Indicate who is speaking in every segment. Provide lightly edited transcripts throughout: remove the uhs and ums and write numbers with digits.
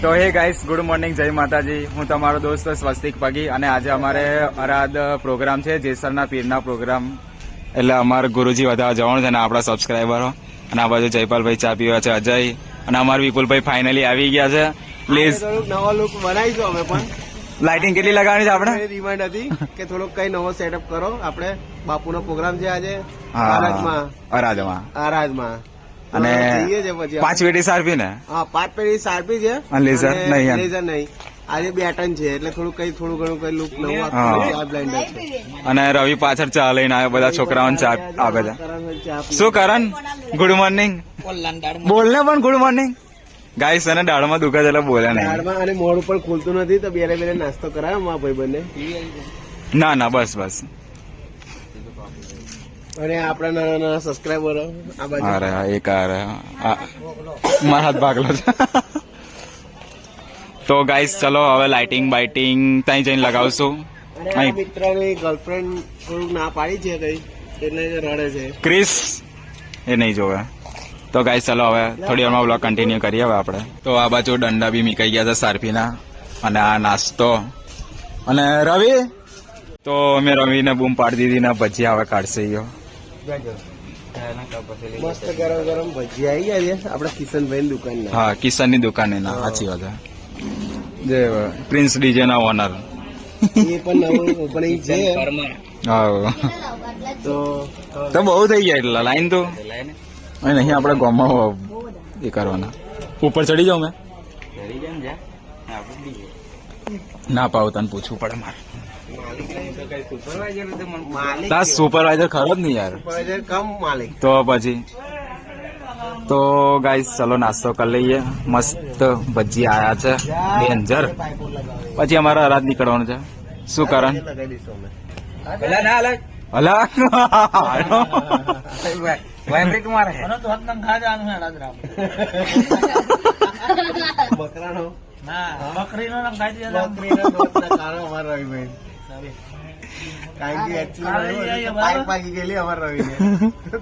Speaker 1: તો હે guys, good morning, જય માતાજી. હું તમારો દોસ્ત સ્વસ્તિક પગી અને આજે અમારે અરાદ પ્રોગ્રામ છે, જેસરના પીરના પ્રોગ્રામ. એટલે અમારે ગુરુજી વધારે જવાનું છે અને આપણા સબસ્ક્રાઈબરો. અને આ બાજુ જયપાલભાઈ ચા પીવા છે, અજય અને અમારા વિપુલભાઈ ફાઇનલી આવી ગયા છે. પ્લીઝ
Speaker 2: નવો લુક બનાવીશું અમે પણ.
Speaker 1: લાઇટિંગ કેટલી લગાવવાની છે આપણે?
Speaker 2: રિમાઇન્ડ હતી કે થોડોક કઈ નવો સેટઅપ કરો. આપણે બાપુનો પ્રોગ્રામ છે આજે આરાધમાં
Speaker 1: અને
Speaker 2: જઈએ છે પછી
Speaker 1: 5 પેટી સારપી ને.
Speaker 2: હા, 5 પેટી સારપી છે
Speaker 1: અને લેઝર નહીં.
Speaker 2: લેઝર નહીં. આજે બેટન છે એટલે થોડું ઘણું કઈ લુક નવું બ્લાઇન્ડ છે.
Speaker 1: અને રવિ પાછળ ચા લઈને આવ્યો, બધા છોકરાઓને ચા આપે છે. શું કરણ, ગુડ મોર્નિંગ બોલ ને પણ. Good morning guys. અને દાળમાં દુખે છે એટલે બોલે નહીં.
Speaker 2: દાળમાં અને મોઢું પણ ખુલતું નથી તો બેરે નાસ્તો કરાયો મારા ભાઈ બંને.
Speaker 1: ના બસ.
Speaker 2: અને આપણા નાના સબસ્ક્રાઈબરો આ બાજુ.
Speaker 1: અરે એક મારા હાથ ભાગલો છે. તો ગાઈસ ચલો હવે લાઇટિંગ બાઇટિંગ ત્યાં જઈને લગાવશું.
Speaker 2: અને મિત્રની ગર્લફ્રેન્ડ થોડુંક ના પાડી છે કઈ એટલે રડે છે
Speaker 1: ક્રિસ, એ નહીં જોવે. તો ગાઈસ ચલો હવે થોડી વારમાં બ્લોગ કન્ટિન્યુ કરીએ હવે આપણે. તો આ બાજુ દંડા બી મીકાઈ ગયા છે સારફીના, અને આ નાસ્તો. અને રવિ તો અમે રવિને બૂમ પાડી દીધી ને ભજીયા હવે કાઢશે ગયો.
Speaker 2: મસ્ત ગરમ ભજીયા આવી ગયા છે આપડા કિશનભાઈ દુકાન.
Speaker 1: હા, કિશનની દુકાને ના, સાચી વાત. જે પ્રિન્સ ડીજે ના ઓનર,
Speaker 2: એ પણ નવું ઓપનિંગ છે.
Speaker 1: હા, તો બહુ થઈ ગયા એટલે લાઈન તો નહીં. આપણે ગામમાં એ કરવાના. ઉપર ચડી જાઉં મેં? ના પાવ, તને પૂછવું પડે મારે. તાર સુપરવાઇઝર ખરો જ નહીં યાર.
Speaker 2: કમ માલિક
Speaker 1: તો પછી તો ગાઈસ ચલો નાસ્તો કરી લઈએ. મસ્ત ભજી આયા છે ડેન્જર. પછી અમારે અરાજ નીકળવાનું છે. શું કરણ? હલા
Speaker 2: બકરાનો
Speaker 3: બકરીનો
Speaker 2: કારણ કે એકચ્યુઅલી પાઇપ પાકી ગયેલી અમારા રવિને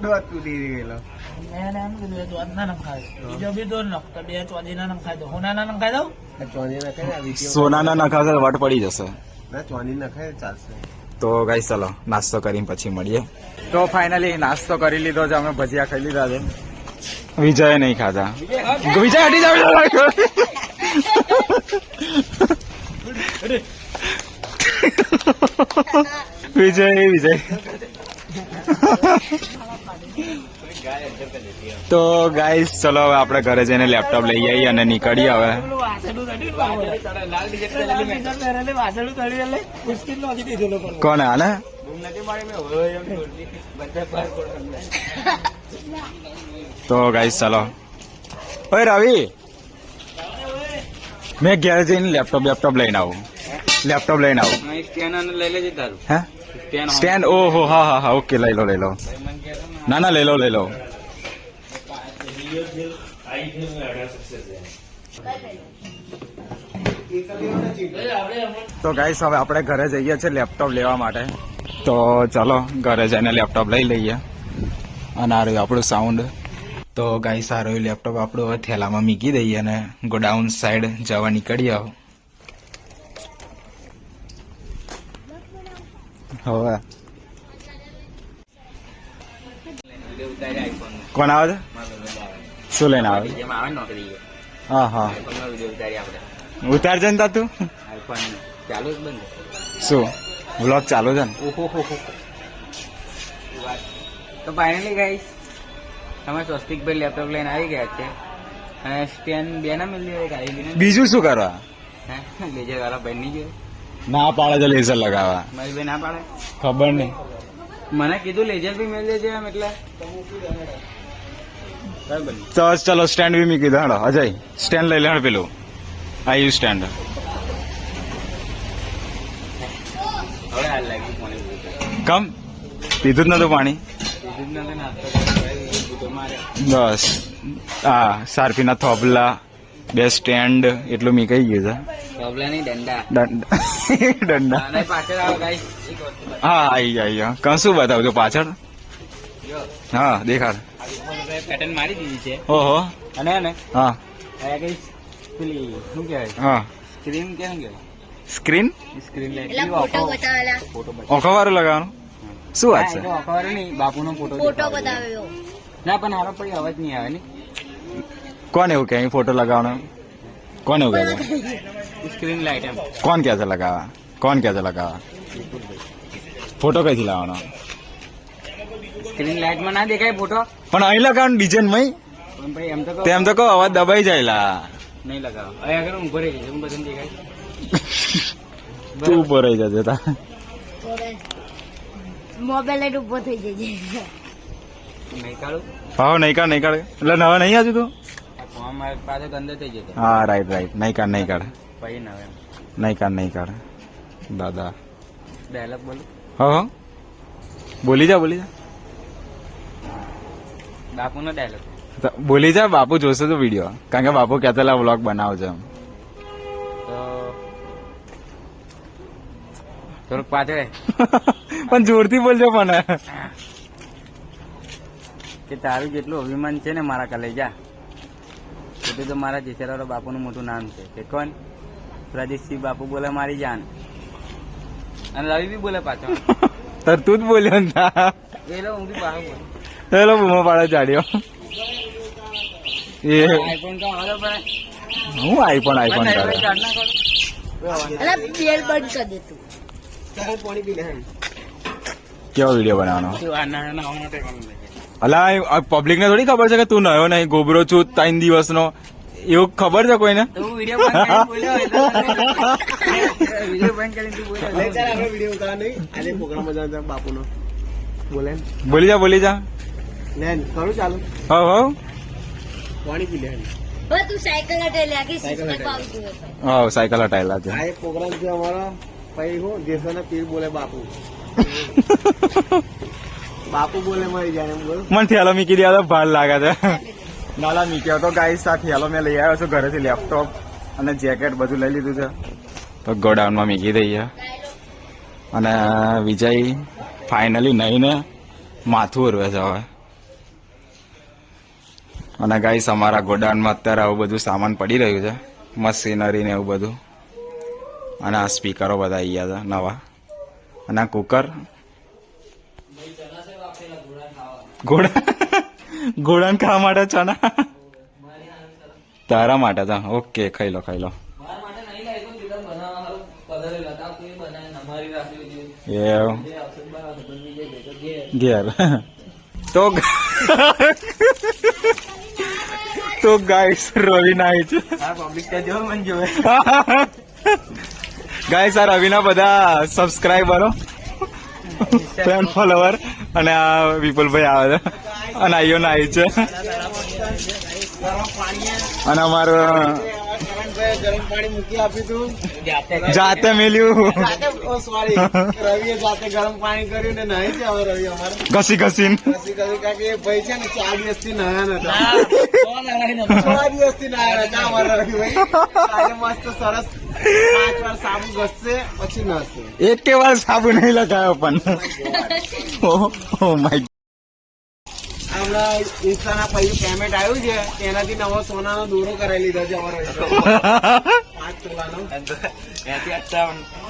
Speaker 2: દોત તૂટી ગયેલો.
Speaker 1: સોનાના નખાશે વટ પડી જશે.
Speaker 2: ના, ચોની નખાય ચાલશે.
Speaker 1: તો ગાઈસ ચલો નાસ્તો કરીને પછી મળીએ. તો ફાઇનલી નાસ્તો કરી લીધો છે, અમે ભજીયા ખાઈ લીધા છે. વિજય નહીં ખાધા. વિજય હટી જાવ. વિજય તો ગાઈસ ચલો હવે આપણે ઘરે જઈને લેપટોપ લઈ આવીએ અને નીકળીએ હવે. કોને આને? તો ગાઈસ ચલો. ઓય રવિ, મેં ઘેર જઈને લેપટોપ લઈને આવું. હે સ્ટેન્ડ? ઓહો, હા, ઓકે, લઈ લો. ના લઈ લો. તો ગાઈસ હવે આપણે ઘરે જઈએ છીએ લેપટોપ લેવા માટે. તો ચલો ઘરે જઈને લેપટોપ લઈ લઈએ. અને આ રહ્યું આપણું સાઉન્ડ. તો ગાઈસ આ રહ્યું લેપટોપ આપણું હવે થેલામાં મૂકી દઈએ અને ગોડાઉન સાઈડ જવા નીકળીએ. હવે કોણ આવે છે? શું લઈને આવે? હા, ઉતારજે ને તું. શું વ્લોગ ચાલુ છે ને?
Speaker 3: તો ફાઇનલી ગાઈસ અમે સ્વસ્તિકભાઈ લેપટોપ લઈને આવી ગયા છે. અને સ્ટેન્ડ બે ના મળી.
Speaker 1: બીજું શું કરવા?
Speaker 3: લેજર વાળા ભાઈ નહીં જોયું?
Speaker 1: ના પાડે તો લેઝર લગાવવા.
Speaker 3: મારી ભાઈ ના પાડે?
Speaker 1: ખબર નહીં,
Speaker 3: મને કીધું લેજર બી મેળ દેજે એમ. એટલે
Speaker 1: તો ચલો સ્ટેન્ડ બી મૂકી દો. હેડો અજય, સ્ટેન્ડ લઈ લે. પેલું આવ્યું સ્ટેન્ડ.
Speaker 3: હવે હાલ લાગી પાણી
Speaker 1: કમ પીધું જ નતું પાણી. બસ હા, સારફીના થોભલા, 2 સ્ટેન્ડ એટલું મીકાઈ ગયું છે. દંડા. હા, આવી કશું બતાવજો પાછળ. હા, દેખાડ.
Speaker 3: પેટર્ન મારી દીધી છે.
Speaker 1: ઓહો.
Speaker 3: અને
Speaker 1: હા,
Speaker 3: પેલી શું કહેવાય
Speaker 1: હા
Speaker 3: સ્ક્રીન કેમ કહેવાય
Speaker 1: સ્ક્રીન
Speaker 3: સ્ક્રીન લાઈટ
Speaker 4: એટલે ફોટો બતાવેલા
Speaker 3: ફોટો
Speaker 1: ઓખો વાળું લગાવવાનું શું વાત છે
Speaker 3: ખબર નહીં બાપુનો ફોટો
Speaker 4: ફોટો બતાવ્યો
Speaker 3: ના પણ હારો પછી અવાજ નહીં આવે ને
Speaker 1: કોણ એવું કે અહીં ફોટો લગાવવાનો કોણ એવું કહે છે
Speaker 3: સ્ક્રીન લાઈટ એમ
Speaker 1: કોણ કહે છે લગાવવા કોણ કહે છે લગાવવા ફોટો કઈથી લાવવાનો
Speaker 3: સ્ક્રીન લાઈટમાં ના દેખાય ફોટો
Speaker 1: પણ અહીં લગાવવાનું ડિઝાઇન માં
Speaker 3: પણ ભાઈ એમ તો કહું
Speaker 1: તેમ તો કહો અવાજ દબાઈ જાય લા
Speaker 3: નહીં લગાવો હવે આગળ ઊભો રહી જાય હું બધાને દેખાય
Speaker 1: તું ઉભો રહી જશે તા
Speaker 4: મોબાઈલ ઉભો થઈ જજે
Speaker 3: નહીં કાઢું
Speaker 1: હા નહીં કાઢ એટલે નવા નહીં આજુ તું
Speaker 3: ફોર્મ પાછો ગંદો થઈ જતો
Speaker 1: હા રાઈટ નહીં કાઢ
Speaker 3: પછી ના આવે
Speaker 1: નહીં કાઢ દાદા
Speaker 3: ડાયલોગ બોલું
Speaker 1: હા બોલી જા
Speaker 3: બાપુનો ડાયલોગ
Speaker 1: બોલી જા બાપુ જોશે તો વિડીયો કારણ કે બાપુ કહેતા વ્લોગ બનાવજો એમ
Speaker 3: તો થોડુંક પાછળ
Speaker 1: પણ જોરથી બોલજો પણ
Speaker 3: કે તારું જેટલું અભિમાન છે ને મારા કલેજા એટલું તો મારા જેસરાવાળા બાપુનું મોટું નામ છે કે કોણ પ્રદીપસિંહ બાપુ બોલે મારી જાન અને રવિ બી બોલે પાછો
Speaker 1: તો તું જ બોલ્યો ને તા.
Speaker 3: એ હું બી પાછો બોલું
Speaker 1: પેલો બૂમો પાડો ચાડ્યો એ
Speaker 3: આઈફોન તો હાલો પણ
Speaker 1: હું આઈફોન કાઢે
Speaker 4: એટલે બેલ બંધ કરી દે તું
Speaker 2: હું પાણી પી લે
Speaker 1: કેવો વિડીયો બનાવવાનો
Speaker 3: માટે
Speaker 1: અલા પબ્લિક ને થોડી ખબર છે કે તું નયો નહીં ગોબરો છું 3 દિવસનો એવું ખબર છે કોઈને
Speaker 3: તો હું વિડીયો બંધ કરીને બોલ્યો વિડીયો બંધ કરીને તું બોલ્યો
Speaker 2: ચાલ આપણે વિડીયો ઉતારવા નહીં આજે પ્રોગ્રામ મજા બાપુનો બોલે ને.
Speaker 1: બોલી જા
Speaker 2: લે ને, કરું ચાલુ
Speaker 1: હવ
Speaker 2: પાણી પી લે ને.
Speaker 4: હવે તું સાયકલ હટાવી લાગી
Speaker 2: સાયકલ
Speaker 4: સિસ્ટમ
Speaker 2: હટાવી.
Speaker 4: આવી ગયું
Speaker 1: સાયકલ હટાયેલા છે
Speaker 2: આ એક પ્રોગ્રામ છે અમારો પછી હું જેસરના પીર બોલે બાપુ બાપુ બોલે મારી જાણે એમ બોલ
Speaker 1: મને થેલો મીકી દે ભાર લાગે છે નાલા મીક્યો તો ગાઈસ આ થેલો મેં લઈ આવ્યો છું ઘરેથી લેપટોપ અને જેકેટ બધું લઈ લીધું છે તો ગોડાઉનમાં મીકી દઈએ અને વિજય ફાઇનલી નહીં ને માથું ઉરવે છે હવે અને ગાઈસ અમારા ગોડાઉનમાં અત્યારે આવું બધું સામાન પડી રહ્યું છે મશીનરી ને એવું બધું અને આ સ્પીકરો બધા આવી ગયા છે નવા અને આ કુકર ઘોડાને ખાવા માટે ચણા તારા માટે તો ઓકે ખાઈ લો એવું ઘેર તો ગાઈસ રવિ નાય છે
Speaker 3: પબ્લિક તો જો મને જોવે
Speaker 1: ગાઈસ આ રવિના બધા સબસ્ક્રાઈબરો ફેન ફોલોવર અને આ વિપુલભાઈ આવે છે અને આઈઓ નાય છે અને અમારું
Speaker 2: કરણભાઈ ગરમ પાણી મૂકી આપ્યું તું
Speaker 1: જાતે મેલ્યું
Speaker 2: સોરી રવિએ જાતે ગરમ પાણી કર્યું ને નહીં છે હવે રવિ અમારે
Speaker 1: ઘસી ઘસીને
Speaker 2: પછી કહ્યું કારણ કે એ ભાઈ છે ને 4 દિવસથી નયા નતા 4 દિવસથી નયા નતા અમારા રવિભાઈ આજે મસ્ત સરસ 5 વાર સાબુ ઘસશે પછી નહશે
Speaker 1: એક કે વાર સાબુ નહીં લગાવ્યો પણ ઓ માય
Speaker 2: હમણાં ઇન્સ્ટાના પૈસા પેમેન્ટ આવ્યું છે એનાથી નવો સોનાનો દોરો કરાવી લીધો છે અમારો 5 તોલાનો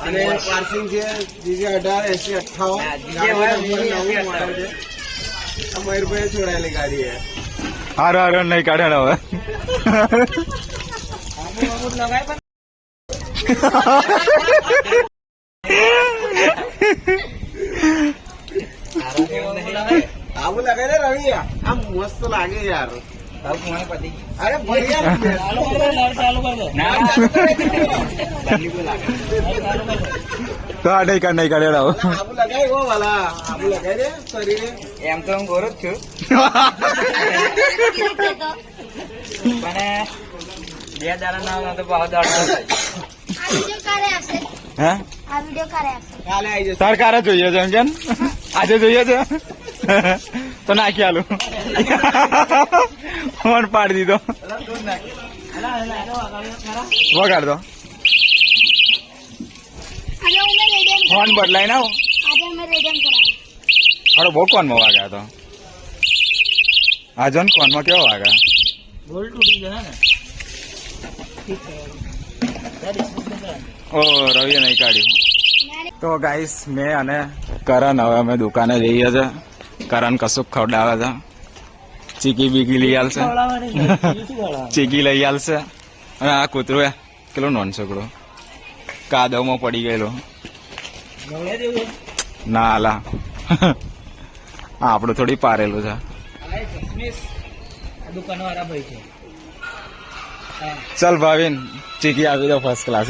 Speaker 2: અને પાર્સિંગ છે જીજે 18 80 58 નવું મોડલ છે આ મયુરભાઈ છોડાયેલી ગાડી છે
Speaker 1: હારો નહીં કાઢે ને હવે
Speaker 2: આવું લગાવી દે રવિ આમ મસ્ત લાગે યાર અરે ભાઈ યાર
Speaker 1: તો આ નહીં કાઢે હવે
Speaker 2: આવું લગાવી ગો વાલા આવું લગાવી દે શરીરે
Speaker 3: એમ તો હું ગોરો જ છું પણ 2 દાડા ના આવે તો બહુ દાડા થાય
Speaker 4: આ વિડીયો ક્યારે આવશે
Speaker 1: હે
Speaker 4: આ વિડીયો ક્યારે આવશે
Speaker 2: કાલે આવી જશે
Speaker 1: સરકારે જોઈએ છે એમ કે આજે જોઈએ છે તો નાખી આલું ફોન પાડી દીધો વગાડ દો
Speaker 4: આજે અમે રેડિયમ
Speaker 1: ફોન બદલાઈ ના
Speaker 4: આજે અમે રેડિયમ કરાવ્યું
Speaker 1: અરે બહુ કોનમાં વાગ્યા તો આ જો ને કોનમાં કેવો વાગ્યા
Speaker 3: ગોલ તૂટી ગયો ને
Speaker 1: ઓ રવિએ નહીં કાઢ્યું. તો ગાઈસ મેં અને કરણ હવે અમે દુકાને જઈએ છે. કરણ કશુંક ખવડાવે છે. ચીકી બીકી લઈ આવશે. ચીકી લઈ આવશે. અને આ કૂતરું કેટલો નોન છોકરો કાદવમાં પડી ગયેલો. ના આલા આપણું થોડી પારેલું છે. ચલ ભાવિન ચીકી આપી દો ફર્સ્ટ ક્લાસ.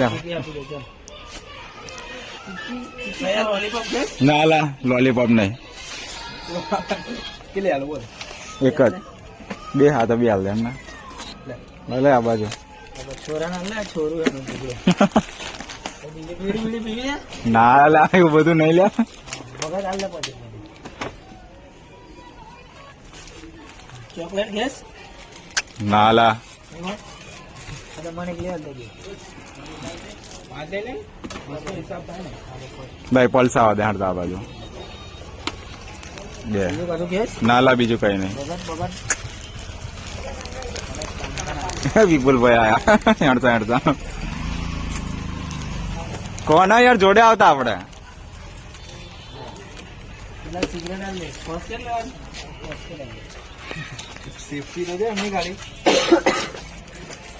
Speaker 1: ના લા લોલીપોપ નહીં, એક જ બે હાથ બી હાલ દે એમને. લે આ બાજુ ના લા એવું બધું નહીં લે. ના લા ભાઈ પલસાવા દે હાડતા આ બાજુ બે. ના લા બીજું કઈ નહીં. વિપુલ ભાઈ આયા હેડતા હેડતા. કોના યાર જોડે આવતા આપડે.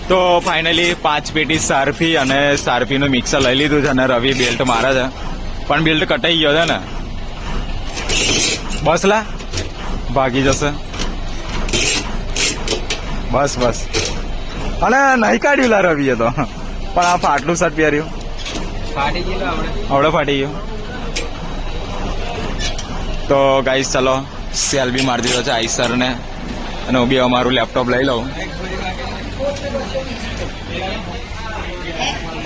Speaker 1: તો ફાઇનલી 5 પેટી સારફી અને સારફી નું મિક્સર લઈ લીધું છે અને રવિ બેલ્ટ મારે છે પણ બેલ્ટ કટાઈ ગયો છે ને. બસ લા ભાગી જશે. બસ બસ. અને નહીં કાઢ્યું લા રવિએ તો પણ આ ફાટલું શર્ટ પહેર્યું. આવડે ફાટી ગયું. તો ગાઈસ ચલો સેલ બી મારી દીધો છે આઈસર ને અને હું બી અમારું લેપટોપ લઈ લઉં.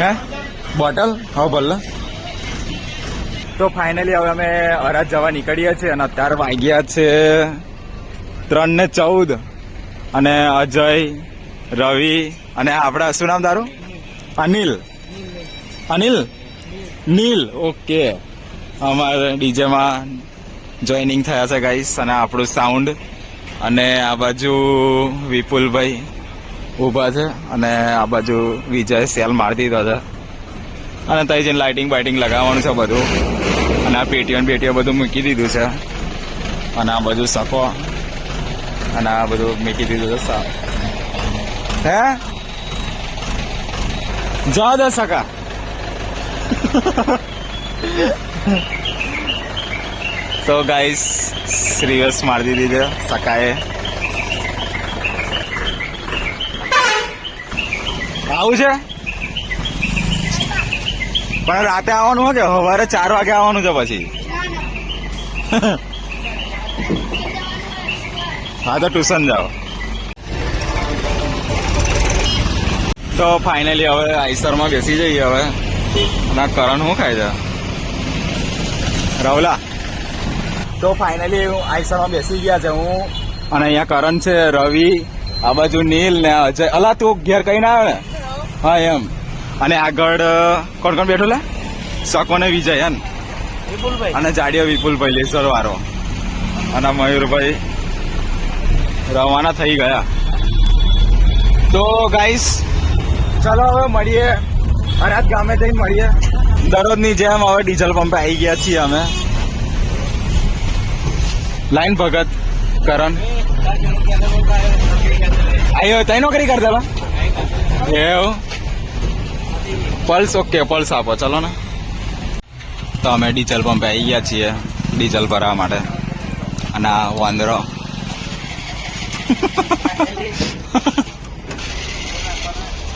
Speaker 1: હે બોટલ હા ભલે. તો ફાઇનલી હવે અમે અરાજ જવા નીકળીએ છીએ અને અત્યારે વાગ્યા છે 3:14 અને અજય રવિ અને આપડા શું નામ તારું? અનિલ. અનિલ નીલ ઓકે અમારે ડીજેમાં જોઈનિંગ થયા છે ગાઈસ. અને આપણું સાઉન્ડ અને આ બાજુ વિપુલભાઈ ઊભા છે અને આ બાજુ વિજય સેલ મારી દીધો છે અને ત્યાં જઈને લાઇટિંગ બાઇટિંગ લગાવવાનું છે બધું. અને આ પેટીઓ બધું મૂકી દીધું છે અને આ બધું સકો અને આ બધું મૂકી દીધું છે. હે જવા દે સકા. તો ગાઈસ રિવર્સ મારી દીધી છે સકાએ. આવું છે પણ રાતે આવવાનું હોય કે સવારે 4 વાગે આવવાનું છે પછી? હા તો ટ્યુશન જાઓ. તો ફાઇનલી હવે આઈસરમાં બેસી જઈએ હવે. અને કરણ શું ખાય છે રાવલા? તો ફાઇનલી આઈસરમાં બેસી ગયા છે હું અને અહીંયા કરણ છે, રવિ, આ બાજુ નીલ ને અજય. અલા તું ઘેર કઈ ના આવે ને? હા એમ. અને આગળ કોણ કોણ બેઠું લે? સકો ને વિજય હે ને? અને જાડીઓ વિપુલભાઈ લેસર વાળો અને મયુરભાઈ રવાના થઈ ગયા. તો ગાઈસ ચલો હવે મળીએ અરાજ ગામે જઈને મળીએ. દરરોજની જેમ હવે ડીઝલ પંપે આવી ગયા છીએ અમે. લાઈન ભગત કરણ આવ્યો તઈ નોકરી કરતા હતા એવું? પલ્સ ઓકે પલ્સ આપો ચલો ને. તો અમે ડીઝલ પંપે આવી ગયા છીએ ડીઝલ ભરવા માટે. અને આ વાંદરો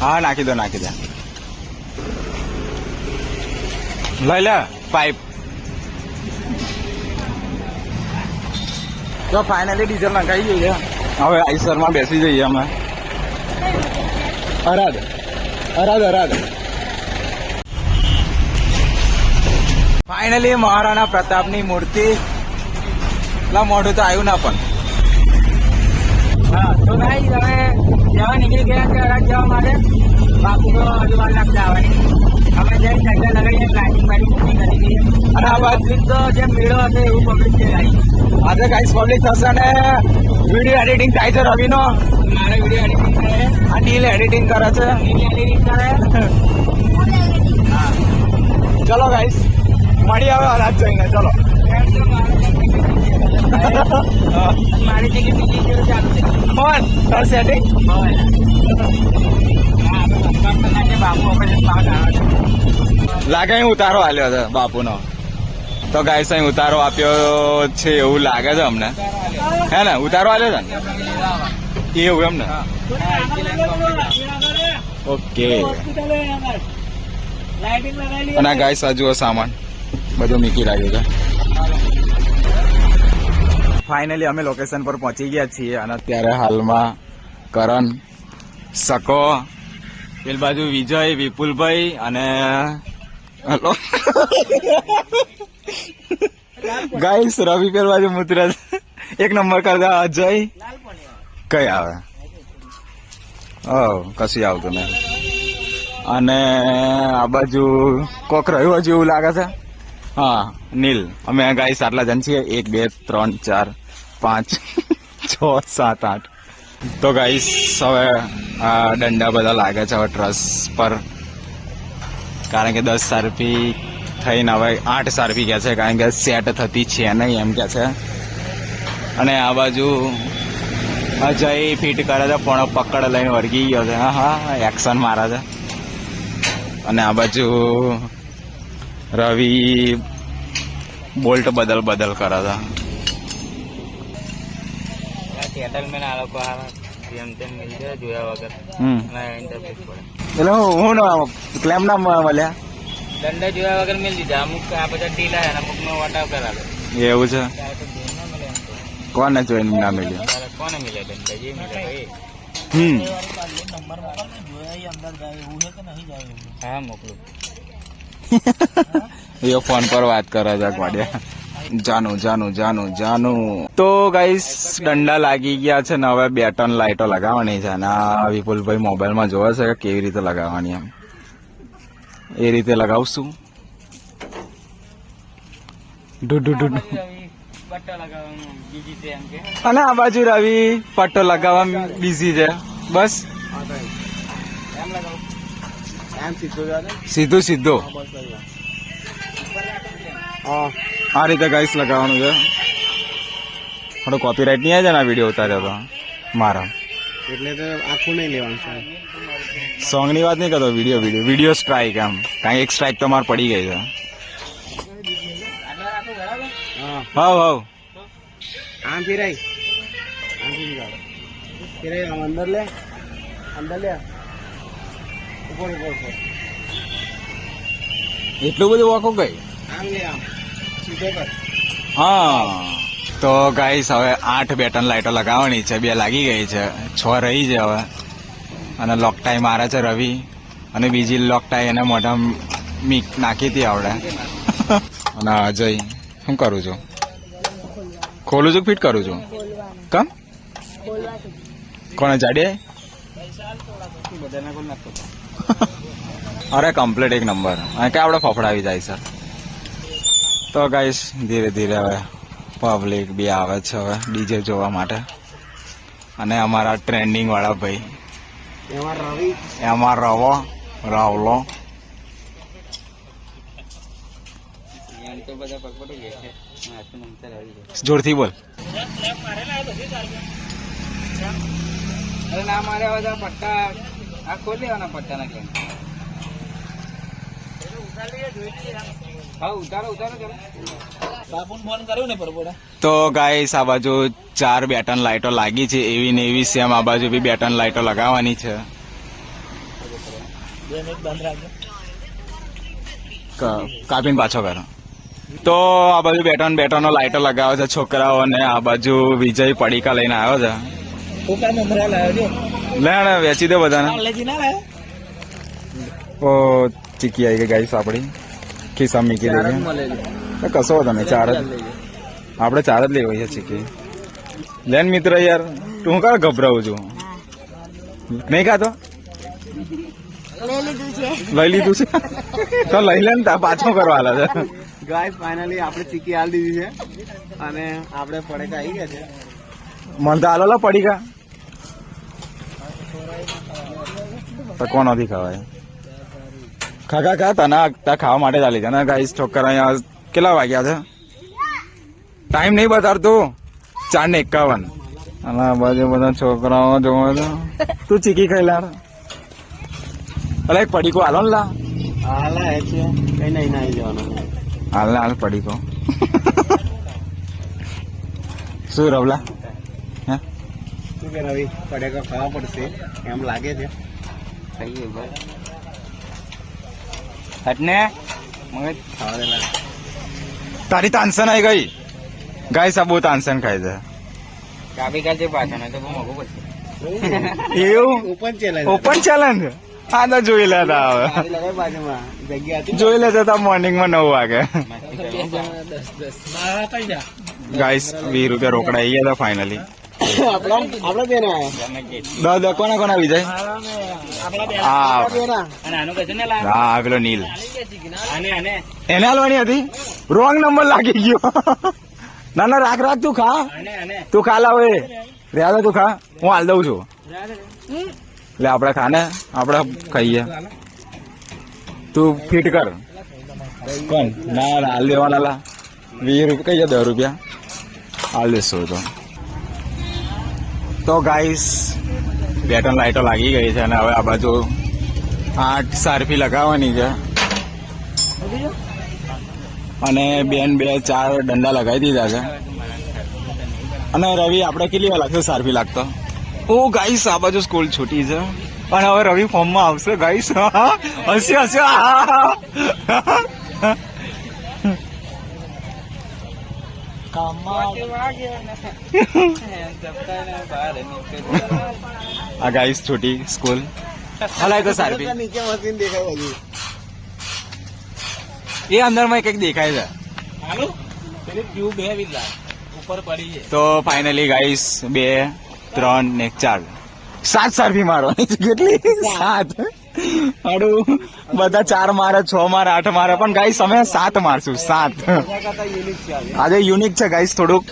Speaker 1: હા નાખી દો લઈ લે પાઇપ. તો ફાઇનલી ડીઝલ નખાઈ ગયું છે. હવે આઈસરમાં બેસી જઈએ અમે. અરાદ ફાઇનલી મહારાણા પ્રતાપની મૂર્તિ. મોઢું તો આવ્યું ના પણ.
Speaker 3: હા તો ભાઈ તમે જવા નીકળી ગયા છે અરાજ જવા માટે. બાપુ તો હજુ વાર લાગશે આવવાની. અમે જઈ સાયકલ લગાવીને લાઇટિંગ બાઇટિંગ બુકિંગ કરી દઈએ.
Speaker 1: અને આ બાજુ
Speaker 3: પબ્લિક તો જેમ મેળો હશે એવું પબ્લિક છે ગાઈસ.
Speaker 1: આજે ગાઈસ પબ્લિક થશે અને વિડીયો એડિટિંગ થાય છે રવિનો.
Speaker 3: મારે વિડીયો એડિટિંગ કરે,
Speaker 1: આ નીલ એડિટિંગ કરે છે.
Speaker 3: એડિટિંગ કરે.
Speaker 1: ચલો ગાઈસ મળી આવે રાત જઈને. ચલો
Speaker 3: મારી જગ્યાએ બીજી જગ્યાએ ચાલુ છે.
Speaker 1: ફોન તાર સેટિંગ
Speaker 3: બાપુ આપણે પાક આવે છે.
Speaker 1: લાગે અહીં ઉતારો આલ્યો છે બાપુનો. તો ગાઈસ અહીં ઉતારો આપ્યો છે એવું લાગે છે અમને. હે ને ઉતારો આલ્યો છે ને એવું એમ ને. ઓકે. અને ગાઈસ આ જુઓ સામાન બધું મૂકી રાખ્યું છે. ફાઇનલી અમે લોકેશન પર પહોંચી ગયા છીએ અને અત્યારે હાલમાં કરણ, સકો, પેલ બાજુ વિજય, વિપુલભાઈ અને હલો ગાઈસ રવિ પેલ બાજુ મુત્ર એક નંબર કરતા અજય કઈ આવે કશું આવતું નહીં. અને આ બાજુ કોક રહ્યું હજુ એવું લાગે છે. હા નીલ. અમે ગાઈસ આટલા જણ છીએ 1 2 3 4 5 6 7 8. તો ગાઈસ હવે આ દંડા બધા લાગે છે હવે ટ્રસ પર, કારણ કે 10 સારપી થઈને હવે 8 સારપી કે છે, કારણ કે સેટ થતી છે નહીં એમ કે છે. અને આ બાજુ અજય ફિટ કરે છે પણ પકડ લઈને વળગી ગયો છે. હા એક્શન મારે છે. અને આ બાજુ રવિ બોલ્ટ બદલ કરે છે.
Speaker 3: સેટલમેન્ટ આ લોકો જેમ તેમ મિલ જાય જોયા વગર. અને ઇન્ટરફેસ પડે
Speaker 1: એટલે હું ક્લેમ ના મળ્યા
Speaker 3: દંડા જોયા વગર મિલ દીધા. અમુક આ બધા ઢીલા છે, અમુક નો વટાવ કરાવે.
Speaker 1: એવું છે.
Speaker 3: ત્યારે તો ધ્યાન ના મળે એમ તો.
Speaker 1: કોને જોઈને ના મળ્યું?
Speaker 3: ત્યારે કોને મિલે દંડા જે મિલે ભાઈ. હા મોકલું.
Speaker 1: એ ફોન પર વાત કરે છે ગોડિયા. જાનું. તો ગાઈસ દંડા લાગી ગયા છે ને હવે 2-3 લાઈટો લગાવવાની છે. અને આ વિપુલભાઈ મોબાઈલમાં જોવે છે કે કેવી રીતે લગાવવાની એમ. એ રીતે લગાવશું.
Speaker 3: પટ્ટો લગાવવાનું બીજી છે એમ કે.
Speaker 1: અને આ બાજુ રવિ પટ્ટો લગાવવા બીઝી છે. બસ
Speaker 3: એમ લગાવું.
Speaker 2: એમ સીધો જાને.
Speaker 1: સીધો આ રીતે ગાઈસ લગાવવાનું છે. થોડો કોપીરાઇટ નહીં આવે છે ને આ વિડીયો ઉતાર્યો તો મારા.
Speaker 2: એટલે તો આખું નહીં લેવાનું છે.
Speaker 1: સોંગની વાત નહીં કરતો, વિડીયો સ્ટ્રાઇક એમ. કારણ કે એક સ્ટ્રાઇક તો મારે પડી ગઈ છે.
Speaker 2: હા
Speaker 1: હાવ
Speaker 2: આમ ફિરાય આમ અંદર લે ઉપર
Speaker 1: એટલું બધું વાંકો ગઈ.
Speaker 2: આમ લે આમ સીધો કર.
Speaker 1: હા તો ગાઈસ હવે 8 2-3 લાઈટો લગાવવાની છે. 2 લાગી ગઈ છે, 6 રહી છે હવે. અને લોકટાઈ મારે છે રવિ. અને બીજી લોકટાઈ એને મોઢા નાખી હતી આવડે. અને અજય શું કરું છું? ખોલું છું ફિટ કરું છું. કમ કોને જાડે? અરે કમ્પ્લીટ એક નંબર. અને કે આપણે ફફડાવી જાય છે. તો ગાઈસ ધીરે ધીરે હવે પબ્લિક બી આવે છે હવે ડીજે જોવા માટે. અને અમારા ટ્રેન્ડિંગ વાળા ભાઈ
Speaker 2: એમાં રવિ
Speaker 1: એમાં રાવલો
Speaker 3: તો બધા પગપટો ગયા છે.
Speaker 1: જોરથી બોલ.
Speaker 3: અરે ના મારે બધા પટ્ટા આ ખોલી દેવાના પટ્ટા ના કેમ. હા ઉતારો બાપુને ફોન કર્યો ને પરપોડા.
Speaker 1: તો ગાઈસ આ બાજુ 4 2-3 લાઈટો લાગી છે એવી ને એવી સેમ આ બાજુ બી 2-3 લાઈટો લગાવવાની છે. કાપીને પાછો કરો. તો આ બાજુ 2-3 લાઈટો લગાવે છે છોકરાઓ. અને આ બાજુ વિજય પડીકા લઈને આવ્યો છે. લે વેચી દે બધાને. ઓ ચીકી આવી ગઈ ગાઈસ આપડી. ખિસ્સા મૂકી દઈએ. કશો વાંધો નહીં. 4 જ આપણે 4 જ લેવી છે ચીકી. લેન મિત્ર યાર તું કાં ગભરાવું છું? નહીં ખાતો
Speaker 4: લઈ લીધું છે.
Speaker 1: લઈ લીધું છે તો લઈ લે ને તા પાછો કરવા આલા છે.
Speaker 2: ગાય ફાઇનલી આપણે ચીકી હાલ દીધી છે અને આપણે પડેકા આવી ગયા છે.
Speaker 1: મને તો આલો પડી ગયા તો કોણ નથી ખવાય ખા ખા તને ખાવા માટે ચાલી છે ને ગાઈસ. છોકરા અહીંયા કેટલા વાગ્યા છે ટાઈમ નહીં બતાડતું 4:51 અને આ બાજુ બધા છોકરાઓ જોવો છો. તું ચીકી ખાઈ લા અલા એક પડીકો હાલો ને લા
Speaker 2: હાલા હે છે કઈ નહીં નાઈ જવાનું.
Speaker 1: હાલ ને હાલ પડીકો શું રવલા હે
Speaker 2: શું કે રવિ પડેકા ખાવા પડશે એમ લાગે છે.
Speaker 3: ખાઈએ ભાઈ હટને મગજ
Speaker 2: ખાવા દે લાગે.
Speaker 1: તારી તાનસન આવી ગઈ ગાઈસ. આ બહુ તાનસન ખાય છે
Speaker 3: કાપી કાઢજે પાછા નહીં તો બહુ મોઘું પડશે.
Speaker 1: એવું
Speaker 2: ઓપન ચેલેન્જ
Speaker 1: ઓપન ચેલેન્જ હા તો જોઈ લેતા હવે
Speaker 2: લગાવી બાજુમાં જગ્યા હતી.
Speaker 1: જોઈ લેતા હતા મોર્નિંગમાં 9 વાગે ગાઈસ 20 રૂપિયા રોકડા આવી ગયા હતા ફાઇનલી.
Speaker 2: આપડા બેન આયા
Speaker 1: કોના વિજય હા
Speaker 2: બેન
Speaker 3: અને આનું કહેજો ને લા
Speaker 1: હા પેલો નીલ
Speaker 3: આને આને
Speaker 1: એને હાલવાની હતી. રોંગ નંબર લાગી ગયો. ના ના રાખ રાખ તું ખા
Speaker 3: આને આને
Speaker 1: તું ખા લાવ એ રહ્યા તું ખા હું હાલ દઉં છું. એટલે આપડે ખાને આપડે ખાઈએ તું ફિટ કર કોણ ના હાલ દેવાના લા 20 રૂપિયા કઈ 10 રૂપિયા હાલ દેશો તો ગાઈસ 2-3 લાઈટો લાગી ગઈ છે અને હવે આ બાજુ 8 સારફી લગાવવાની છે અને બેન 2-4 દંડા લગાવી દીધા છે. અને રવિ આપણે કેટલી વાર લાગશે સારફી લાગતો. ઓ ગાઈસ આ બાજુ સ્કૂલ છૂટી છે અને હવે રવિ ફોર્મમાં આવશે ગાઈસ. હસ્યો હસ્યો આ ગાઈસ છૂટી સ્કૂલ હલાય તો સારફી
Speaker 2: નીચે મશીન દેખાય બધું.
Speaker 1: એ અંદરમાં કંઈક દેખાય છે. તો ફાઇનલી ગાઈસ 2, 3 ને 4 7 સારફી મારવાની છે. કેટલી 7 હાડું બધા 4 મારે 6 મારે 8 મારે પણ ગાઈસ અમે 7 મારશું 7. આજે યુનિક છે ગાઈસ થોડુંક.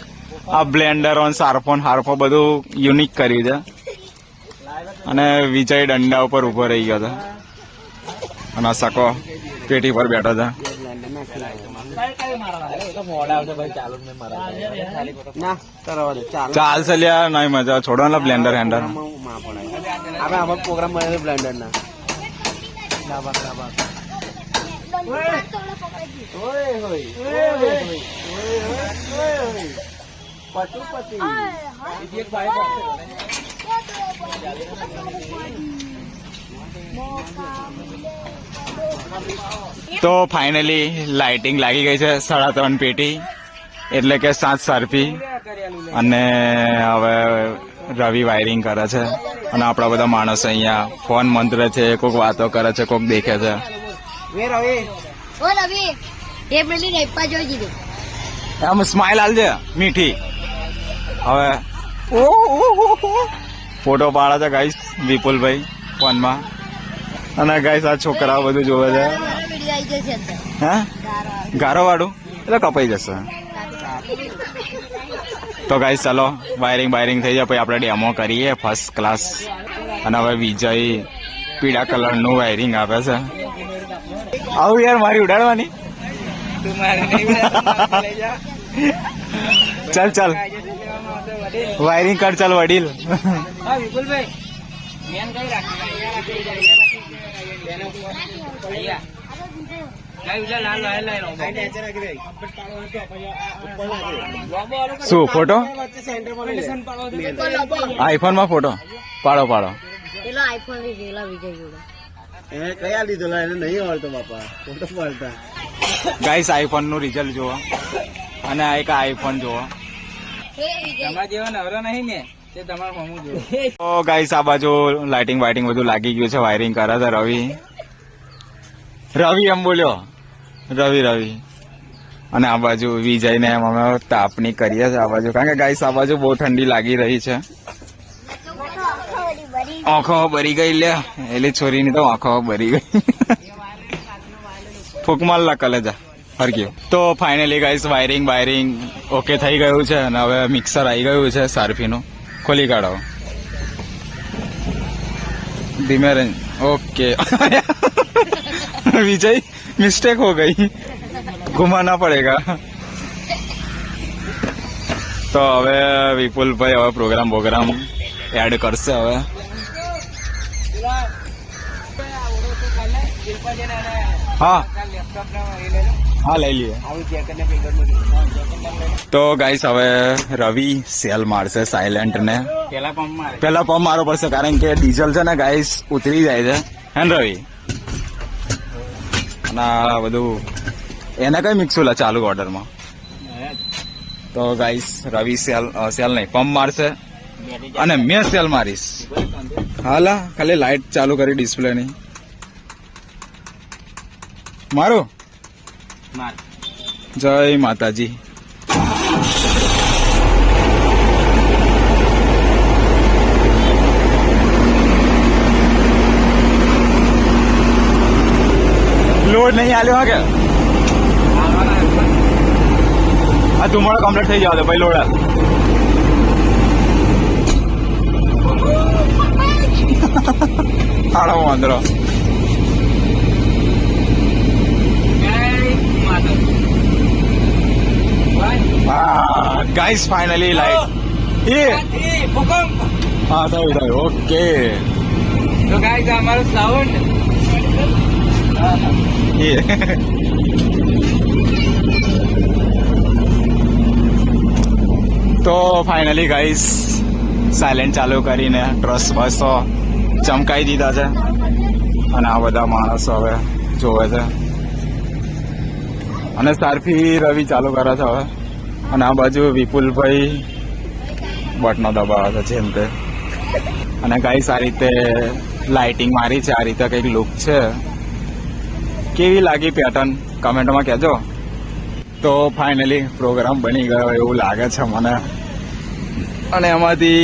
Speaker 1: આ બ્લેન્ડર ઓન સારફોન હારફો બધું યુનિક કર્યું છે અને વિજય દંડા ઉપર ઉભો રહી ગયો હતો અને સકો પેટી પર બેઠો હતો.
Speaker 2: ના કરવા દે ચાલો.
Speaker 1: ચાલશે લ્યા નહીં મજા છોડો ને બ્લેન્ડર હેન્ડર.
Speaker 2: આપણે આમાં પ્રોગ્રામ બને બ્લેન્ડર ના.
Speaker 1: તો ફાઇનલી લાઇટિંગ લાગી ગઈ છે 3.5 પેટી એટલે કે 7 સારફી અને હવે રવિ વાયરિંગ કરે છે અને આપણા બધા માણસો અહીંયા ફોન મંત્ર છે કોઈક વાતો કરે છે કોઈક દેખે છે.
Speaker 4: ઓ રવિ એ પેલી નેપા જોઈ દીધું.
Speaker 1: આમ સ્માઇલ આલજે મીઠી. હવે ફોટો પાડે છે ગાઈસ વિપુલભાઈ ફોનમાં અને ગાઈસ આ છોકરાઓ બધું જોવે છે.
Speaker 4: વિડીયો આવી જશે અંદર.
Speaker 1: હે ગારો વાળું એટલે કપાઈ જશે. તો ગાઈસ ચાલો વાયરિંગ થઈ જાય પછી આપણે ડેમો કરીએ ફર્સ્ટ ક્લાસ. અને હવે વિજય પીળા કલરનું વાયરિંગ આપે છે. આવું યાર મારી ઉડાડવાની.
Speaker 3: તું મારે નહીં લઈ જા
Speaker 1: ચાલ વાયરિંગ કર ચાલ વડીલ.
Speaker 3: હા વિપુલભાઈ મેન કઈ રાખી
Speaker 1: શું ફોટો આઈફોન માં ફોટો પાડો
Speaker 4: પેલો આઈફોન લીધેલા વિજય જોડે.
Speaker 2: એને કયા લીધો એને નહીં આવડતો બાપા ફોટો પાડતા.
Speaker 1: ગાઈસ આઈફોન નું રિઝલ્ટ જોવો અને આ એક આઈફોન જોવો.
Speaker 3: તમારા જેવો નવરો નહીં ને તે તમારે હોમું જોવો.
Speaker 1: તો ગાઈસ આ બાજુ લાઇટિંગ બધું લાગી ગયું છે. વાયરિંગ કરે છે રવિ એમ બોલ્યો રવિ અને આ બાજુ વિજયને એમ અમે તાપણી કરીએ છીએ આ બાજુ કારણ કે ગાઈસ આ બાજુ બહુ ઠંડી લાગી રહી છે. આંખો ભરી ગઈ લે એલી છોરીની તો આંખો ભરી ગઈ ફૂક માર લા કલેજા હરક્યો. તો ફાઇનલી ગાઈસ વાયરિંગ ઓકે થઈ ગયું છે અને હવે મિક્સર આવી ગયું છે સારફીનું. ખોલી કાઢો ધીમે રહીને. ओके विजय मिस्टेक हो गई घुमाना पड़ेगा. તો હવે વિપુલભાઈ હવે પ્રોગ્રામ એડ કરશે હવે. હા હા લઈ લઈએ. તો ગાઈસ હવે રવિ સેલ મારશે સાયલેન્ટ ને. પેલા પંપ મારવો પડશે કારણ કે ડીઝલ છે ને ગાઈસ ઉતરી જાય છે હે ને રવિ. અને આ બધું એને કઈ મિક્સુલા ચાલુ ઓર્ડરમાં. તો ગાઈસ રવિ સેલ નહીં પંપ મારશે અને મેં સેલ મારીશ. હાલા ખાલી લાઈટ ચાલુ કરી ડિસ્પ્લે ની. મારો જય માતાજી. લોડ નહીં આલ્યો કે આ ધુમાડો કમ્પ્લીટ થઈ જાવ તો ભાઈ લોડ આડો વાંદરો. ગાઈસ ફાઇનલી લાઈટ એ હા થયું ઓકે.
Speaker 3: તો ગાઈસ અમારો સાઉન્ડ
Speaker 1: તો ફાઇનલી ગાઈસ સાયલેન્ટ ચાલુ કરીને ટ્રસ બસો ચમકાઈ દીધા છે અને આ બધા માણસો હવે જોવે છે અને સારફી રવિ ચાલુ કરે છે હવે. અને આ બાજુ વિપુલભાઈ બટનો દબાવે છે જેમ તે. અને ગાઈસ આ રીતે લાઇટિંગ મારી છે, આ રીતે કંઈક લુક છે. કેવી લાગી પેટર્ન કમેન્ટમાં કહેજો. તો ફાઇનલી પ્રોગ્રામ બની ગયો એવું લાગે છે મને. અને એમાંથી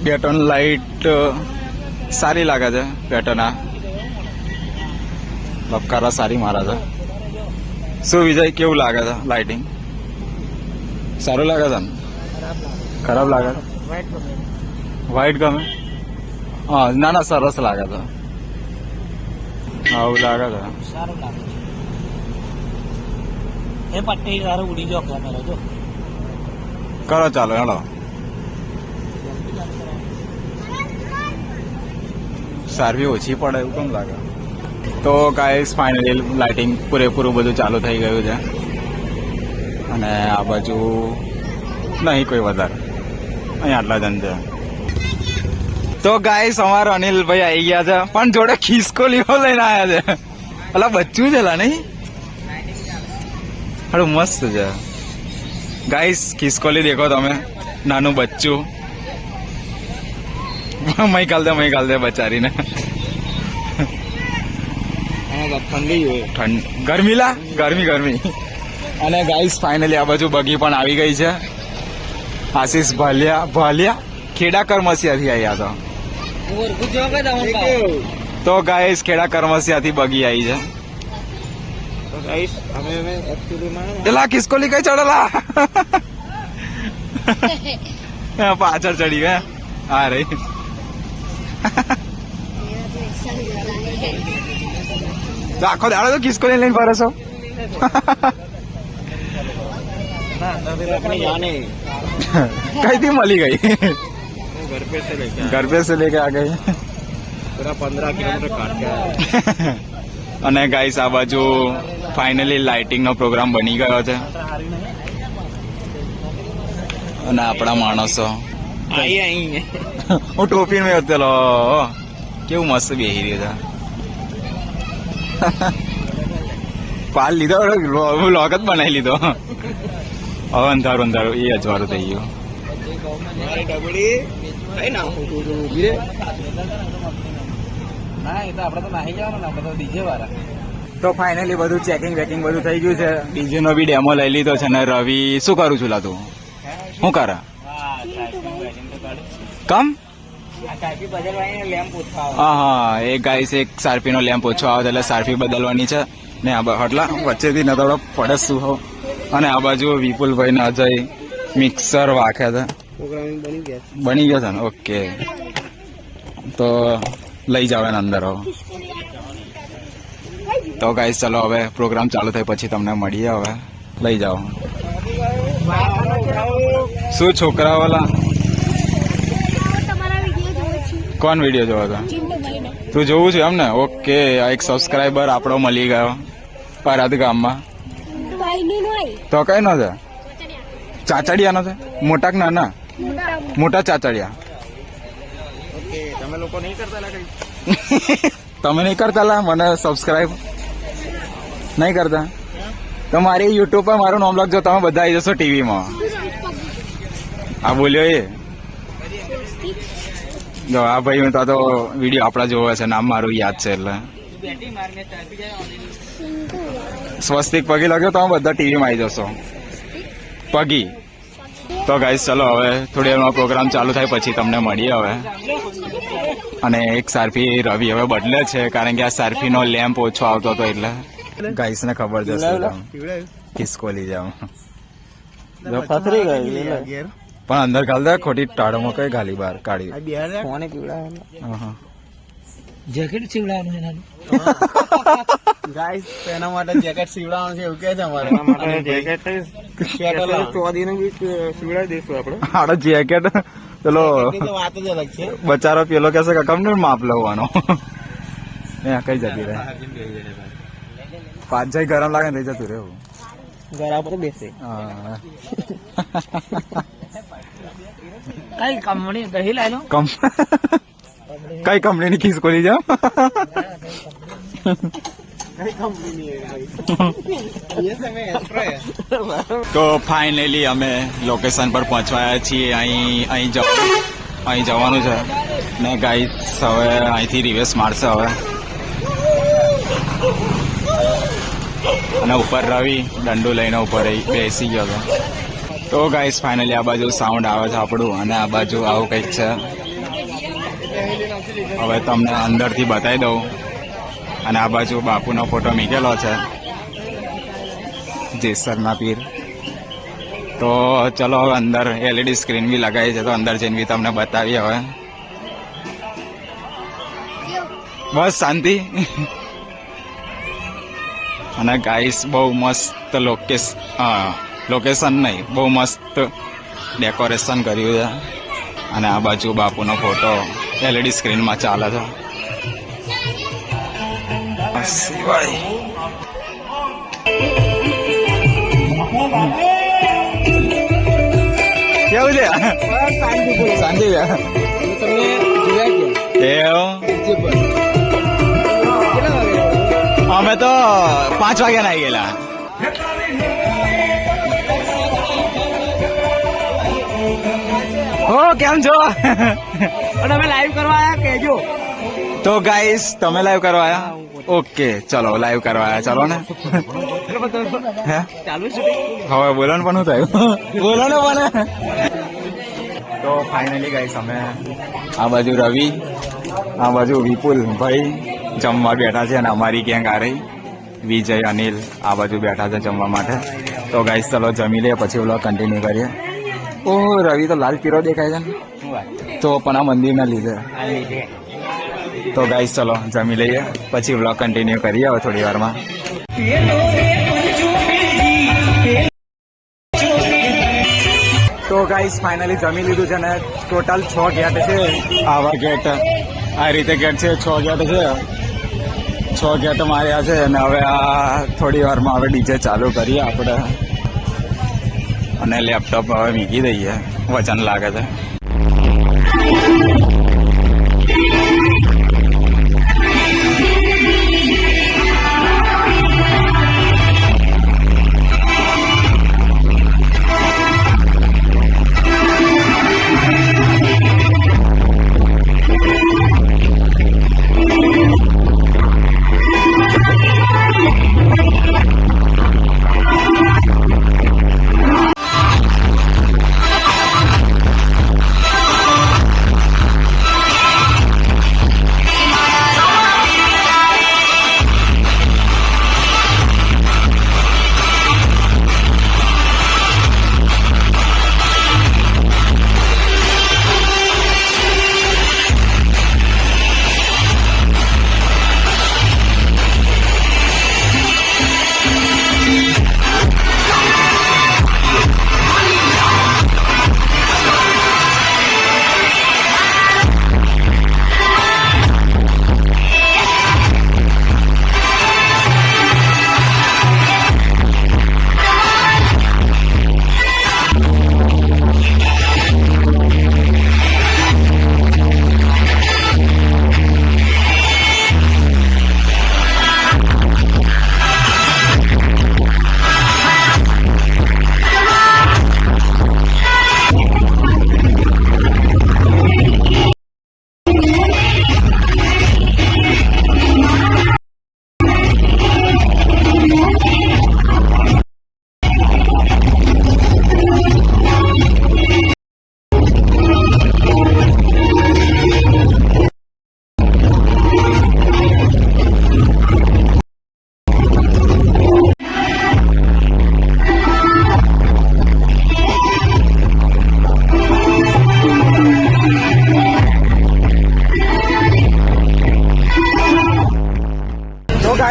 Speaker 1: બે ત્રણ લાઇટ સારી લાગે છે પેટર્ન. આ લપકારા સારી મારા છે. શું વિજય કેવું લાગે છે લાઇટિંગ? સારું લાગે છે ને? ખરાબ લાગે છે? વ્હાઈટ ગમે? હા ના સરસ લાગે છે. આવું લાગે છે.
Speaker 3: સારું લાગે છે. એ પટ્ટી સારું ઉડી જો કેમેરો જો.
Speaker 1: કરો ચાલો હેલો. સારવી ઓછી પડે એવું કેમ લાગે? તો ગાઈસ ફાઇનલી લાઇટિંગ પૂરેપૂરું બધું ચાલુ થઈ ગયું છે. અને આ બાજુ નહીં કોઈ વધારે, અહીં આટલા જણ છે. તો ગાઈસ અમારા અનિલભાઈ આવી ગયા છે પણ જોડે ખિસકોલીઓ લઈને આવ્યા છે. અલા બચ્ચું છે લા નહીં? હાડું મસ્ત છે ગાઈસ. ખિસકોલી દેખો તમે, નાનું બચ્ચું. મય કાલ દે બચારીને.
Speaker 3: ઠંડી હોય
Speaker 1: ગરમી લા ગરમી. અને ગાઈસ ફાઇનલી આ બાજુ બગી પણ આવી ગઈ છે. આશીષ ભાલિયા ખેડા કર્મસિયાથી આવ્યા હતા. તો ગાઈસ ખેડા કર્મસિયાથી બગી આવી છે. પેલા ખિસકોલી કઈ ચડેલા પાછળ ચડી ગયા. હા રે તો આખો દાડો તો ખિસકોલી લઈને ફરે છો. કઈથી મળી ગઈ? घर पे से लेके आ गए.
Speaker 2: पूरा 15 किलोमीटर काट के आया.
Speaker 1: અને ગાઈસ આ બાજુ ફાઇનલી લાઇટિંગ નો પ્રોગ્રામ બની ગયો છે. અને આપણા માણસો હું ટોપી મેં હતો કેવું મસ્ત બેહી રહ્યો હતા. પાલ લીધો લોક જ બનાવી લીધો. હવે અંધારું એ અજવાળું થઈ ગયું. તો ફાઇનલી બધું ચેકિંગ વેકિંગ બધું થઈ ગયું છે. ડીજે નો બી ડેમો લઈ લીધો છે. ને રવિ શું કરું છું લા તું? શું કરે? કમ
Speaker 3: સાચી બદલવાની લેમ્પ ઓછો આવે.
Speaker 1: હા એ ગાઈસ એક સાર્ફીનો લેમ્પ ઓછો આવે એટલે સાર્ફી બદલવાની છે ને આ હટલા વચ્ચેથી ન થોડો પડે શું હો. અને આ બાજુ વિપુલભાઈ ને અજય મિક્સર વાખ્યા છે.
Speaker 2: પ્રોગ્રામિંગ બની ગયા છે.
Speaker 1: બની ગયા છે ને ઓકે તો લઈ જાવ એને અંદર હવે. તો ગાઈસ ચલો હવે પ્રોગ્રામ ચાલુ થાય પછી તમને મળીએ હવે લઈ જાઓ. શું છોકરા વાલા
Speaker 4: તમારા વિડીયો જોઉં છું
Speaker 1: કોણ વિડીયો જોવો છો
Speaker 4: ચિંટુભાઈને.
Speaker 1: તું જોવું છે એમ ને ઓકે આ એક સબસ્ક્રાઈબર આપણો મળી ગયો પરાદ ગામમાં.
Speaker 4: ચિંટુભાઈની નહીં.
Speaker 1: તો કઈ નો છે ચાચડિયાનો છે મોટા કે નાના મોટા ચાચડિયા.
Speaker 2: ઓકે તમે લોકો નહીં કરતા ને કઈ
Speaker 1: તમે નહીં કરતા લા મને સબસ્ક્રાઈબ નહીં કરતા તો મારી યુટ્યુબ પર મારું નામ લખજો તમે બધા આવી જશો ટીવીમાં. આ બોલ્યો એ જો આ ભાઈ હું તો વિડીયો આપણા જોવે છે નામ મારું યાદ છે એટલે
Speaker 3: બેટી મારને ચાલતી જાય
Speaker 1: સ્વસ્તિક પગી લખ્યો તમે બધા ટીવીમાં આવી જશો પગી. તો ગાઈસ ચલો હવે થોડી વારમાં પ્રોગ્રામ ચાલુ થાય પછી તમને મળીએ હવે. અને એક સાર્ફી રવિ હવે બદલે છે કારણ કે આ સાર્ફીનો લેમ્પ ઓછો આવતો હતો એટલે ગાઈસ ને ખબર જશે ખિસકોલી જાવ
Speaker 3: ફસરી ગઈ
Speaker 1: પણ અંદર ગાલ દે ખોટી ટાળમાં કઈ ગાલી બહાર કાઢી.
Speaker 3: કોને પીવડાવે
Speaker 1: હા.
Speaker 3: જેકેટ સીવડાવવાનું છે નાનું.
Speaker 2: ગાઈસ એના માટે જેકેટ સીવડાવવાનું છે એવું કે છે અમારે
Speaker 3: જેકેટ ચોદીનું બી સીવડાવી દઈશું આપણે.
Speaker 1: આડો જેકેટ પેલો
Speaker 2: એની તો વાત જ અલગ છે.
Speaker 1: બચારો પેલો કહેશે કે કમને માપ લેવાનો એ કઈ જતી રહે 5 ગરમ લાગે ને જતું રહેવું.
Speaker 3: ગળા પર બેસે
Speaker 1: હા.
Speaker 3: કઈ કંપની દહીં લાવી લો.
Speaker 1: કઈ કંપનીની ખિસકોલી જાવ
Speaker 2: કઈ કંપની એ તમે એસ્ટ્રો
Speaker 1: તો ફાઇનલી અમે લોકેશન પર પહોંચવાયા છીએ. અહીં જવાનું છે ને ગાઈસ હવે અહીંથી રિવેસ મારશે હવે. અને ઉપર રવિ દંડુ લઈને ઉપર બેસી ગયો હતો. તો ગાઈસ ફાઇનલી આ બાજુ સાઉન્ડ આવે છે આપણું અને આ બાજુ આવું કંઈક છે. હવે તમને અંદરથી બતાવી દઉં. અને આ બાજુ બાપુનો ફોટો મૂકેલો છે જેસરના પીર. તો ચલો હવે અંદર LED સ્ક્રીન બી લગાવી છે તો અંદર જઈને બી તમને બતાવીએ હવે. બસ શાંતિ. અને ગાઈસ બહુ મસ્ત લોકેશન નહીં બહુ મસ્ત ડેકોરેશન કર્યું છે. અને આ બાજુ બાપુનો ફોટો LED સ્ક્રીનમાં ચાલે છે. સિવાય કેવું છે શાંતિ છે અમે તો 5 વાગ્યા આવી ગયેલા. હો કેમ છો?
Speaker 3: અને અમે લાઈવ કરવા આવ્યા કહેજો.
Speaker 1: તો ગાઈસ તમે લાઈવ કરવા આવ્યા? ઓકે ચલો લાઈવ કરવા આવ્યા ચલો ને. હે
Speaker 3: ચાલુ શૂટિંગ
Speaker 1: હવે બોલો ને પણ શું થયું બોલો ને પણ. તો ફાઇનલી ગાઈસ અમે આ બાજુ રવિ આ બાજુ વિપુલ ભાઈ જમવા બેઠા છે અને અમારી ગેંગ આ રહી વિજય અનિલ આ બાજુ બેઠા છે જમવા માટે. તો ગાઈસ ચલો જમી લઈએ પછી વ્લોગ કન્ટિન્યુ કરીએ. ઓહો રવિ તો લાલ પીરો દેખાય છે ને તો પણ આ મંદિરના લીધે. તો ગાઈસ ચલો જમી લઈએ પછી વ્લોગ કન્ટિન્યુ કરીએ હવે થોડી વારમાં. તો ગાઈસ ફાઇનલી જમી લીધું છે ને ટોટલ 6 ગેટ છે. આવા ગેટ આ રીતે ગેટ છે 6 ગેટ છે. 6 ગેટ માર્યા છે અને હવે આ થોડી વારમાં હવે ડીજે ચાલુ કરીએ આપણે અને લેપટોપ હવે મૂકી દઈએ વચન લાગે છે.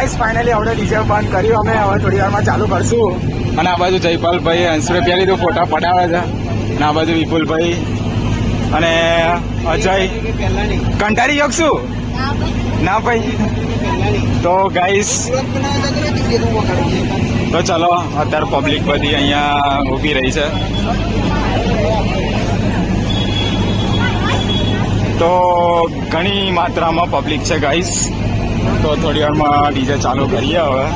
Speaker 1: ગાઈસ ફાઇનલી આપણે ડીજે બંધ કર્યું અમે. હવે થોડી વારમાં ચાલુ કરશું. અને આ બાજુ જયપાલભાઈ 80 રૂપિયા લીધું, ફોટા પડાવે છે. અને આ બાજુ વિપુલભાઈ અને અજય. કંટાળી શકશું ના ભાઈ? તો ગાઈસ તો ચલો, અત્યારે પબ્લિક બધી અહીંયા ઊભી રહી છે. તો ઘણી માત્રામાં પબ્લિક છે ગાઈસ. તો થોડી વારમાં ડીજે ચાલુ કરીએ હવે.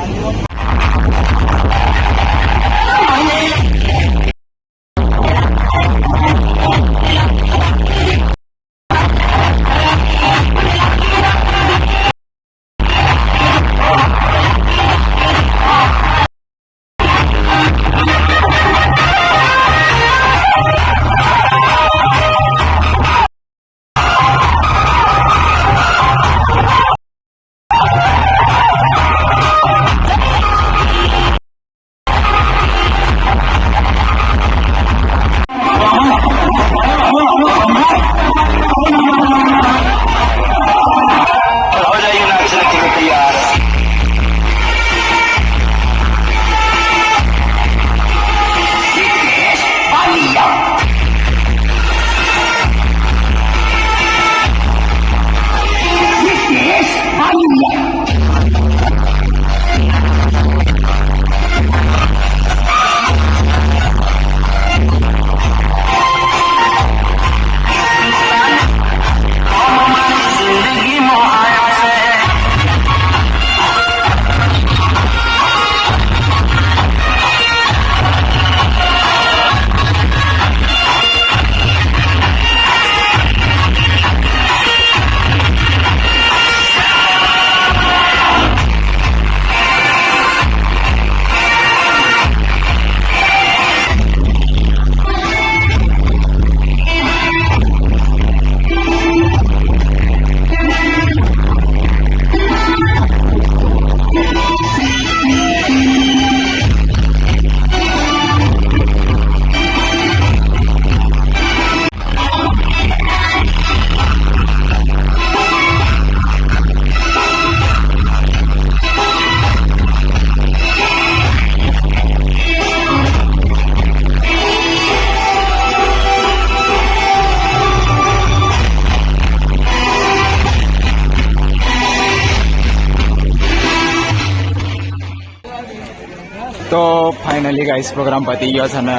Speaker 1: તો ફાઇનલી ગાઈસ પ્રોગ્રામ પતી ગયો છે અને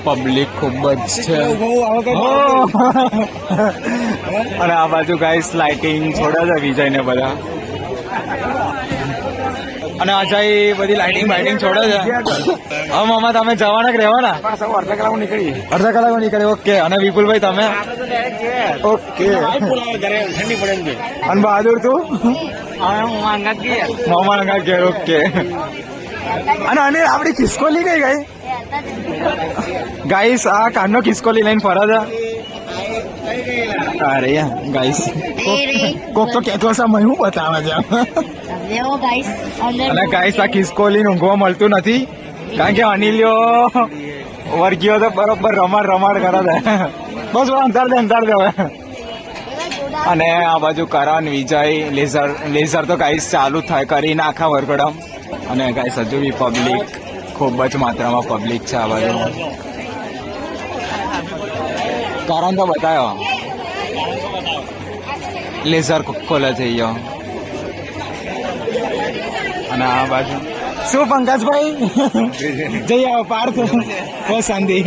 Speaker 1: પબ્લિક ખૂબ જ છે. અને આ બાજુ ગાઈસ લાઇટિંગ છોડે છે વિજય ને બધા. અને અજય બધી લાઇટિંગ છોડે છે. હવે મામા તમે જવાના કે રહેવાના? અડધા કલાકમાં નીકળે. ઓકે. અને વિપુલભાઈ તમે? ઓકે. અને બહાદુર તું? મામા અંગા ઘેર. ઓકે. અને આપડી ખિસકોલી કઈ ગઈ ગાઈસ? આ કાનનો ખિસકોલી લઈને ફરે છે. અરે ગાઈસ કોક તો કેતો સમય હું બતાવે છે. અને ગાઈસ આ ખિસકોલી ઊંઘવા મળતું નથી કારણ કે અનિલ્યો વર્ગીઓ તો બરોબર રમાડ કરે છે. બસ અંધાર દે હવે. અને આ બાજુ કરણ, વિજય, લેઝર તો ગાઈસ ચાલુ થાય કરીને આખા વરઘોડા. અને ગાઈસ હજુ બી પબ્લિક ખૂબ જ માત્રામાં પબ્લિક છે આ બાજુ. કારણ તો બતાવ્યો લેઝર ખોલે છે યો. અને આ બાજુ શું પંકજભાઈ જઈ આવો પાર્થ. બહુ શાંતિ.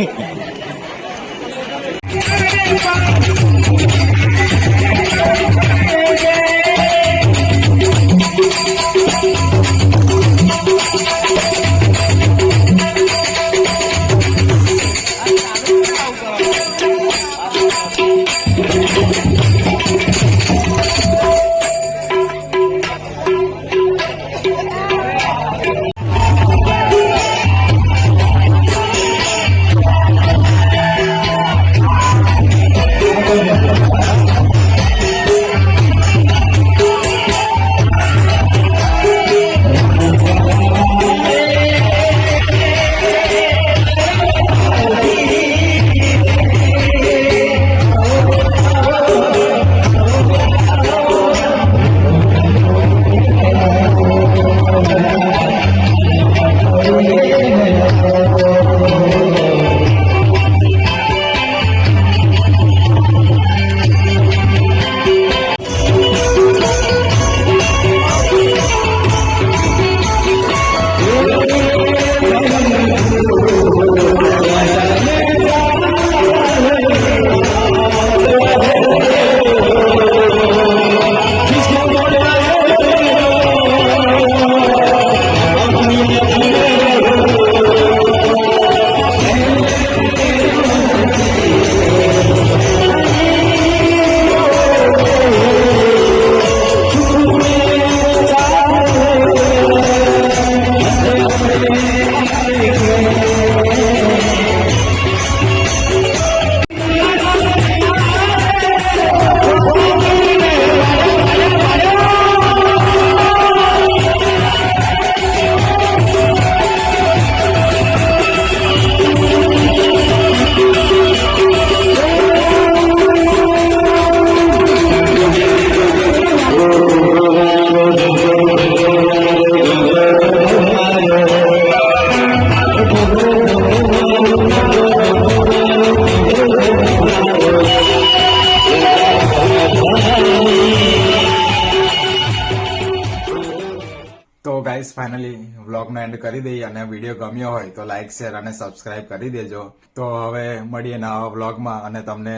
Speaker 1: ફાઇનલી વ્લોગનો એન્ડ કરી દઈએ અને વિડીયો ગમ્યો હોય તો લાઇક શેર અને સબસ્ક્રાઇબ કરી દેજો. તો હવે મળીએ નવા વ્લોગમાં અને તમને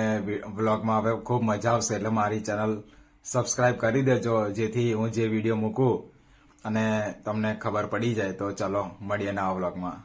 Speaker 1: વ્લોગમાં હવે ખૂબ મજા આવશે એટલે મારી ચેનલ સબસ્ક્રાઇબ કરી દેજો જેથી હું જે વિડીયો મૂકું અને તમને ખબર પડી જાય. તો ચલો મળીએ નવા વ્લોગમાં.